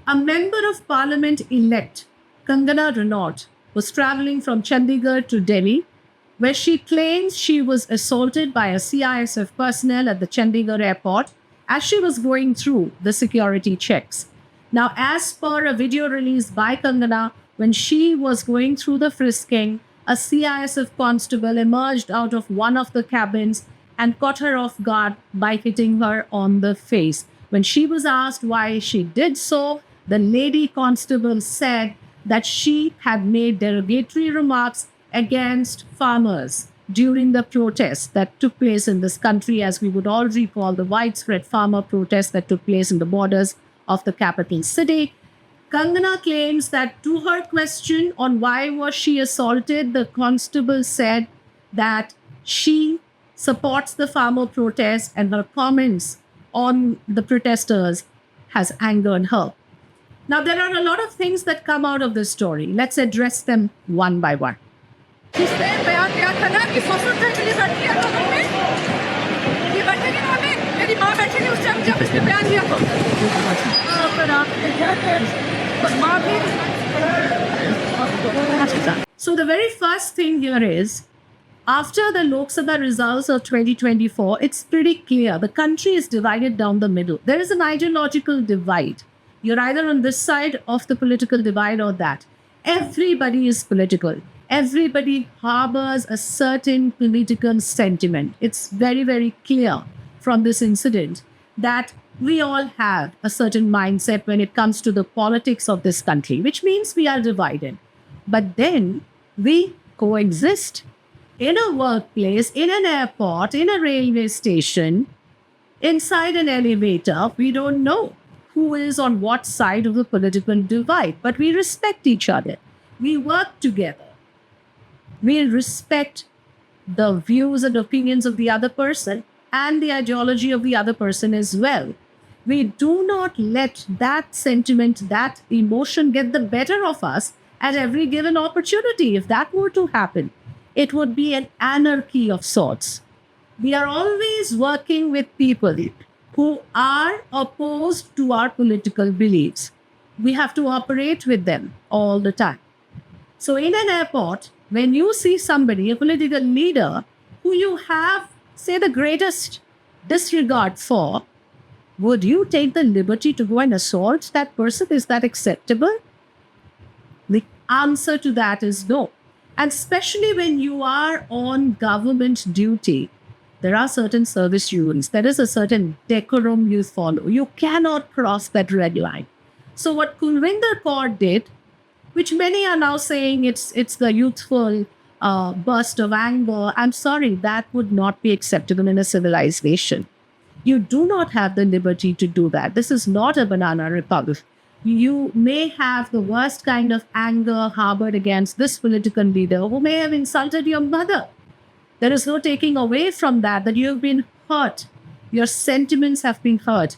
A member of parliament elect, Kangana Ranaut, was traveling from Chandigarh to Delhi, where she claims she was assaulted by a CISF personnel at the Chandigarh airport as she was going through the security checks. Now, as per a video released by Kangana, when she was going through the frisking, a CISF constable emerged out of one of the cabins and caught her off guard by hitting her on the face. When she was asked why she did so, the lady constable said that she had made derogatory remarks against farmers during the protests that took place in this country, as we would all recall the widespread farmer protests that took place in the borders of the capital city. Kangana claims that to her question on why was she assaulted, the constable said that she supports the farmer protest and her comments on the protesters has angered her. Now, there are a lot of things that come out of this story. Let's address them one by one. जिसने बयान दिया था ना कि स्वतंत्रता के लिए लड़की है लोगों में ये बैठेगी ना हमें मेरी माँ बैठेगी उस टाइम जब उसने बयान दिया तो पर आप क्या बस माँ भी So, the very first thing here is after the Lok Sabha results of 2024, it's pretty clear the country is divided down the middle. There is an ideological divide. You're either on this side of the political divide or that. Everybody is political. Everybody harbors a certain political sentiment. It's very, very clear from this incident that we all have a certain mindset when it comes to the politics of this country, which means we are divided. But then we coexist in a workplace, in an airport, in a railway station, inside an elevator. We don't know who is on what side of the political divide, but we respect each other. We work together. We respect the views and opinions of the other person and the ideology of the other person as well. We do not let that sentiment, that emotion get the better of us at every given opportunity. If that were to happen, it would be an anarchy of sorts. We are always working with people who are opposed to our political beliefs. We have to operate with them all the time. So, in an airport, when you see somebody, a political leader, who you have, say, the greatest disregard for, would you take the liberty to go and assault that person? Is that acceptable? The answer to that is no. And especially when you are on government duty, there are certain service rules. There is a certain decorum you follow. You cannot cross that red line. So, what Kulvinder Kaur did, which many are now saying it's the youthful burst of anger. I'm sorry, that would not be acceptable in a civilized nation. You do not have the liberty to do that. This is not a banana republic. You may have the worst kind of anger harbored against this political leader who may have insulted your mother. There is no taking away from that you have been hurt. Your sentiments have been hurt.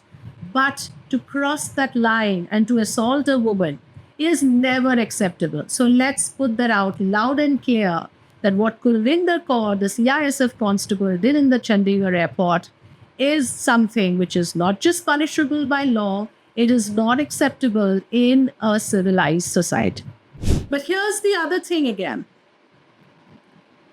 But to cross that line and to assault a woman is never acceptable. So let's put that out loud and clear that what Kulvinder Kaur, the CISF constable, did in the Chandigarh airport is something which is not just punishable by law, it is not acceptable in a civilized society. But here's the other thing again.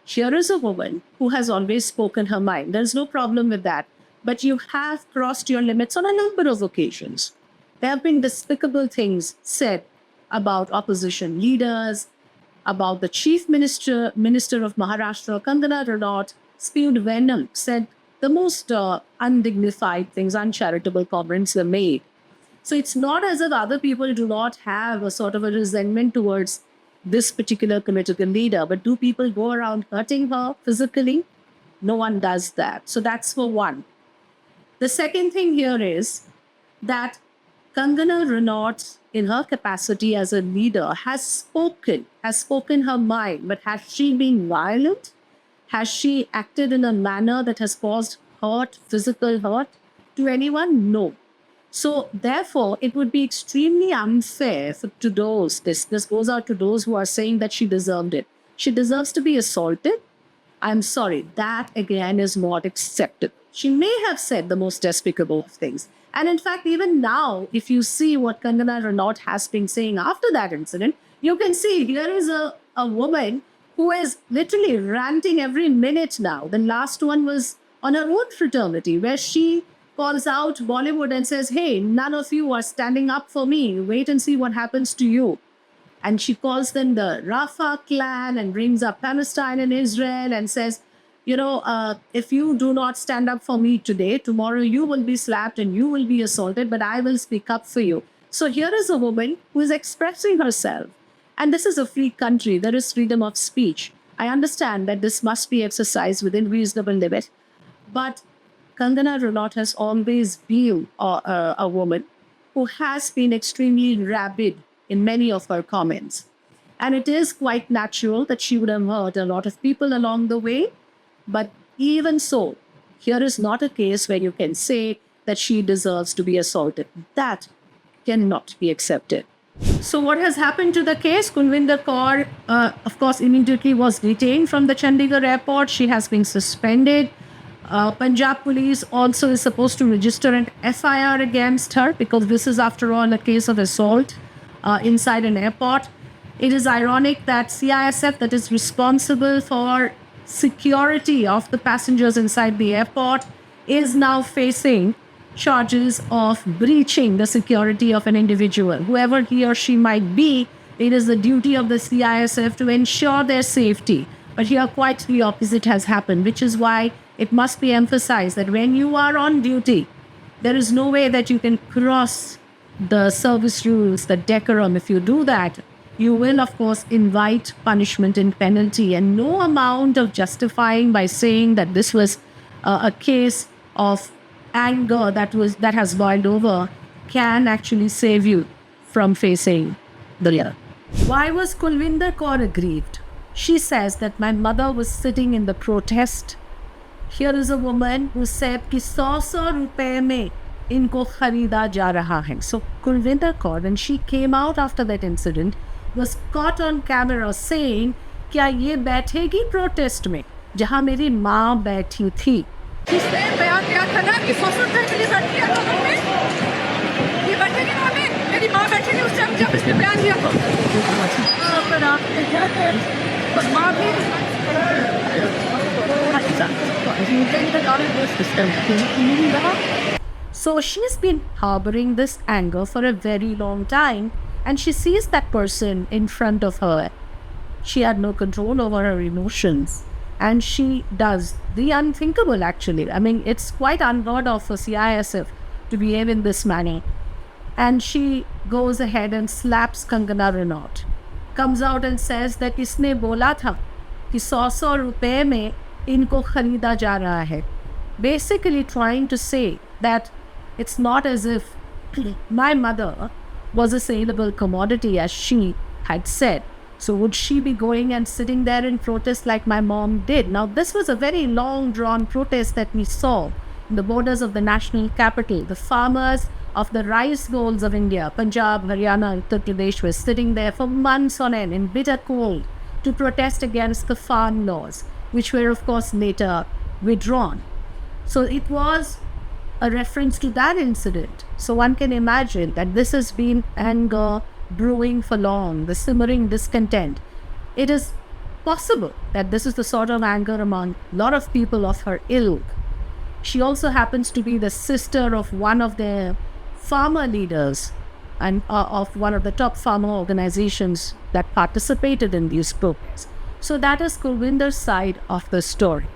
Here is a woman who has always spoken her mind. There's no problem with that. But you have crossed your limits on a number of occasions. There have been despicable things said about opposition leaders, about the chief minister of Maharashtra, Kangana Ranaut, spewed venom, said the most undignified things, uncharitable comments were made. So it's not as if other people do not have a sort of a resentment towards this particular political leader, but do people go around hurting her physically? No one does that. So that's for one. The second thing here is that Kangana Ranaut, in her capacity as a leader, has spoken her mind, but has she been violent? Has she acted in a manner that has caused hurt, physical hurt to anyone? No. So therefore, it would be extremely unfair to those, this goes out to those who are saying that she deserved it. She deserves to be assaulted. I'm sorry, that again is not acceptable. She may have said the most despicable of things. And in fact, even now, if you see what Kangana Ranaut has been saying after that incident, you can see here is a woman who is literally ranting every minute now. The last one was on her own fraternity, where she calls out Bollywood and says, hey, none of you are standing up for me. Wait and see what happens to you. And she calls them the Rafah clan and brings up Palestine and Israel and says, if you do not stand up for me today, tomorrow you will be slapped and you will be assaulted, but I will speak up for you. So here is a woman who is expressing herself. And this is a free country. There is freedom of speech. I understand that this must be exercised within reasonable limit. But Kangana Ranaut has always been a woman who has been extremely rabid in many of her comments. And it is quite natural that she would have hurt a lot of people along the way. But even so, here is not a case where you can say that she deserves to be assaulted. That cannot be accepted. So what has happened to the case? Kulvinder Kaur, of course, immediately was detained from the Chandigarh airport. She has been suspended. Punjab police also is supposed to register an FIR against her because this is, after all, a case of assault inside an airport. It is ironic that CISF, that is responsible for security of the passengers inside the airport, is now facing charges of breaching the security of an individual. Whoever he or she might be, it is the duty of the CISF to ensure their safety. But here quite the opposite has happened, which is why it must be emphasized that when you are on duty, there is no way that you can cross the service rules, the decorum. If you do that, you will, of course, invite punishment and penalty, and no amount of justifying by saying that this was a case of anger that has boiled over can actually save you from facing the law. Why was Kulvinder Kaur aggrieved? She says that my mother was sitting in the protest. Here is a woman who said कि 100 रुपए में इनको खरीदा जा रहा है. So Kulvinder Kaur, when she came out after that incident, was caught on camera saying, क्या ये बैठेगी प्रोटेस्ट में जहाँ मेरी माँ बैठी थी? जिसने बयान दिया था ना कि 100 रुपए मिली जाती है लोगों में, ये बैठेगी वहाँ में, मेरी माँ बैठी थी उस टाइम जब उसने बयान दिया था। पर आप क्या करें? और माँ भी So she's been harboring this anger for a very long time, and she sees that person in front of her. She had no control over her emotions, and she does the unthinkable, actually. I mean, it's quite unheard of for CISF to behave in this manner. And she goes ahead and slaps Kangana Ranaut, comes out and says that इसने बोला था कि 100 रुपए में इनको खरीदा जा रहा है. Basically trying to say that it's not as if my mother was a saleable commodity, as she had said. So would she be going and sitting there in protest like my mom did? Now, this was a very long drawn protest that we saw in the borders of the national capital. The farmers of the rice bowls of India, Punjab, Haryana, and Uttar Pradesh, were sitting there for months on end in bitter cold to protest against the farm laws, which were, of course, later withdrawn. So it was a reference to that incident. So one can imagine that this has been anger brewing for long, the simmering discontent. It is possible that this is the sort of anger among a lot of people of her ilk. She also happens to be the sister of one of the farmer leaders and of one of the top farmer organizations that participated in these protests. So that is Kulvinder's side of the story.